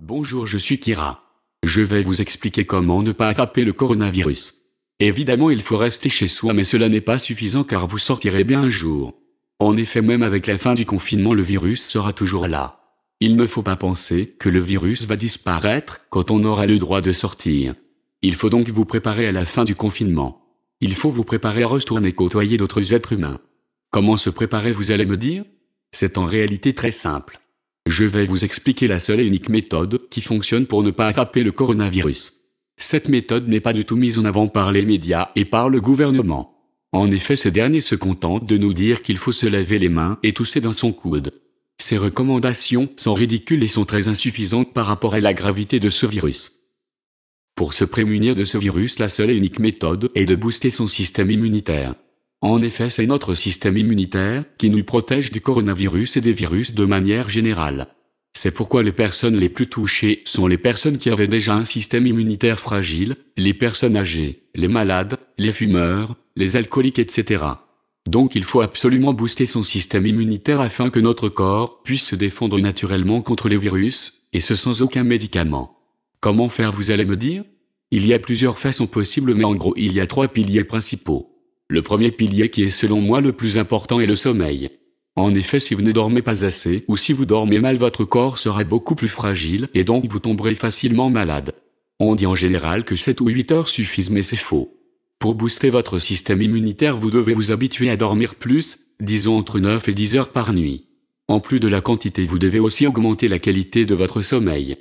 Bonjour, je suis Kira. Je vais vous expliquer comment ne pas attraper le coronavirus. Évidemment, il faut rester chez soi, mais cela n'est pas suffisant car vous sortirez bien un jour. En effet, même avec la fin du confinement, le virus sera toujours là. Il ne faut pas penser que le virus va disparaître quand on aura le droit de sortir. Il faut donc vous préparer à la fin du confinement. Il faut vous préparer à retourner côtoyer d'autres êtres humains. Comment se préparer, vous allez me dire? C'est en réalité très simple. Je vais vous expliquer la seule et unique méthode qui fonctionne pour ne pas attraper le coronavirus. Cette méthode n'est pas du tout mise en avant par les médias et par le gouvernement. En effet, ces derniers se contentent de nous dire qu'il faut se laver les mains et tousser dans son coude. Ces recommandations sont ridicules et sont très insuffisantes par rapport à la gravité de ce virus. Pour se prémunir de ce virus, la seule et unique méthode est de booster son système immunitaire. En effet, c'est notre système immunitaire qui nous protège du coronavirus et des virus de manière générale. C'est pourquoi les personnes les plus touchées sont les personnes qui avaient déjà un système immunitaire fragile, les personnes âgées, les malades, les fumeurs, les alcooliques, etc. Donc il faut absolument booster son système immunitaire afin que notre corps puisse se défendre naturellement contre les virus, et ce sans aucun médicament. Comment faire, vous allez me dire? Il y a plusieurs façons possibles, mais en gros il y a 3 piliers principaux. Le premier pilier, qui est selon moi le plus important, est le sommeil. En effet, si vous ne dormez pas assez ou si vous dormez mal, votre corps sera beaucoup plus fragile et donc vous tomberez facilement malade. On dit en général que 7 ou 8 heures suffisent, mais c'est faux. Pour booster votre système immunitaire, vous devez vous habituer à dormir plus, disons entre 9 et 10 heures par nuit. En plus de la quantité, vous devez aussi augmenter la qualité de votre sommeil.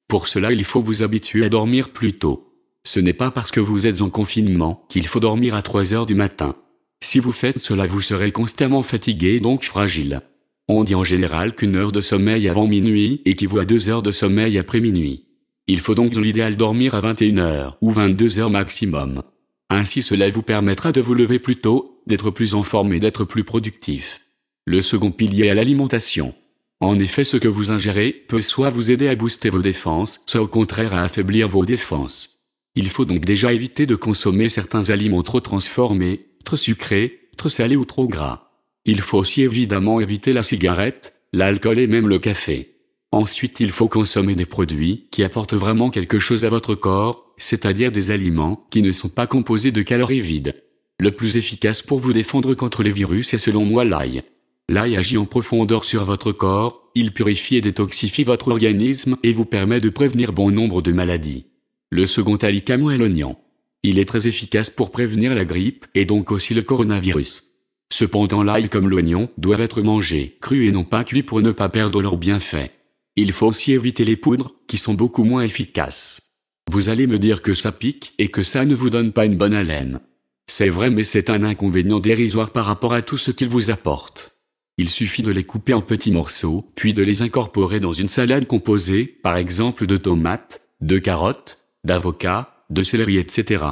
Pour cela, il faut vous habituer à dormir plus tôt. Ce n'est pas parce que vous êtes en confinement qu'il faut dormir à 3 heures du matin. Si vous faites cela, vous serez constamment fatigué et donc fragile. On dit en général qu'une heure de sommeil avant minuit équivaut à 2 heures de sommeil après minuit. Il faut donc dans l'idéal dormir à 21 heures ou 22 heures maximum. Ainsi, cela vous permettra de vous lever plus tôt, d'être plus en forme et d'être plus productif. Le second pilier est l'alimentation. En effet, ce que vous ingérez peut soit vous aider à booster vos défenses, soit au contraire à affaiblir vos défenses. Il faut donc déjà éviter de consommer certains aliments trop transformés, trop sucrés, trop salés ou trop gras. Il faut aussi évidemment éviter la cigarette, l'alcool et même le café. Ensuite, il faut consommer des produits qui apportent vraiment quelque chose à votre corps, c'est-à-dire des aliments qui ne sont pas composés de calories vides. Le plus efficace pour vous défendre contre les virus est selon moi l'ail. L'ail agit en profondeur sur votre corps, il purifie et détoxifie votre organisme et vous permet de prévenir bon nombre de maladies. Le second aliment est l'oignon. Il est très efficace pour prévenir la grippe et donc aussi le coronavirus. Cependant, l'ail comme l'oignon doivent être mangés crus et non pas cuits pour ne pas perdre leurs bienfaits. Il faut aussi éviter les poudres, qui sont beaucoup moins efficaces. Vous allez me dire que ça pique et que ça ne vous donne pas une bonne haleine. C'est vrai, mais c'est un inconvénient dérisoire par rapport à tout ce qu'ils vous apportent. Il suffit de les couper en petits morceaux, puis de les incorporer dans une salade composée, par exemple de tomates, de carottes, d'avocats, de céleri, etc.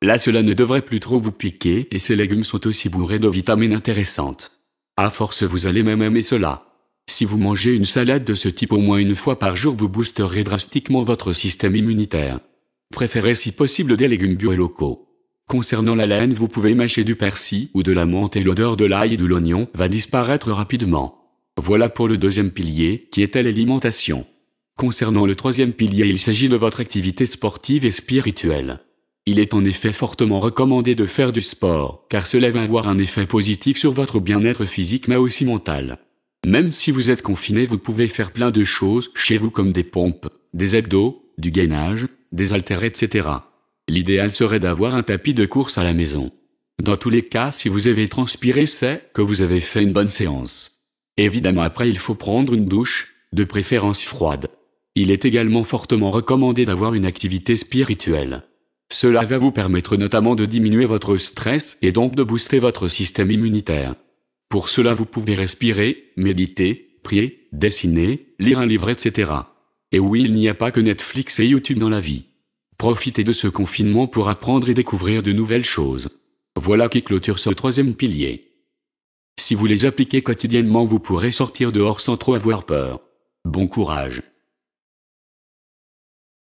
Là, cela ne devrait plus trop vous piquer et ces légumes sont aussi bourrés de vitamines intéressantes. À force, vous allez même aimer cela. Si vous mangez une salade de ce type au moins une fois par jour, vous boosterez drastiquement votre système immunitaire. Préférez si possible des légumes bio et locaux. Concernant la laine, vous pouvez mâcher du persil ou de la menthe et l'odeur de l'ail et de l'oignon va disparaître rapidement. Voilà pour le deuxième pilier, qui était l'alimentation. Concernant le troisième pilier, il s'agit de votre activité sportive et spirituelle. Il est en effet fortement recommandé de faire du sport, car cela va avoir un effet positif sur votre bien-être physique mais aussi mental. Même si vous êtes confiné, vous pouvez faire plein de choses chez vous comme des pompes, des abdos, du gainage, des haltères, etc. L'idéal serait d'avoir un tapis de course à la maison. Dans tous les cas, si vous avez transpiré, c'est que vous avez fait une bonne séance. Évidemment, après il faut prendre une douche, de préférence froide. Il est également fortement recommandé d'avoir une activité spirituelle. Cela va vous permettre notamment de diminuer votre stress et donc de booster votre système immunitaire. Pour cela, vous pouvez respirer, méditer, prier, dessiner, lire un livre, etc. Et oui, il n'y a pas que Netflix et YouTube dans la vie. Profitez de ce confinement pour apprendre et découvrir de nouvelles choses. Voilà qui clôture ce troisième pilier. Si vous les appliquez quotidiennement, vous pourrez sortir dehors sans trop avoir peur. Bon courage.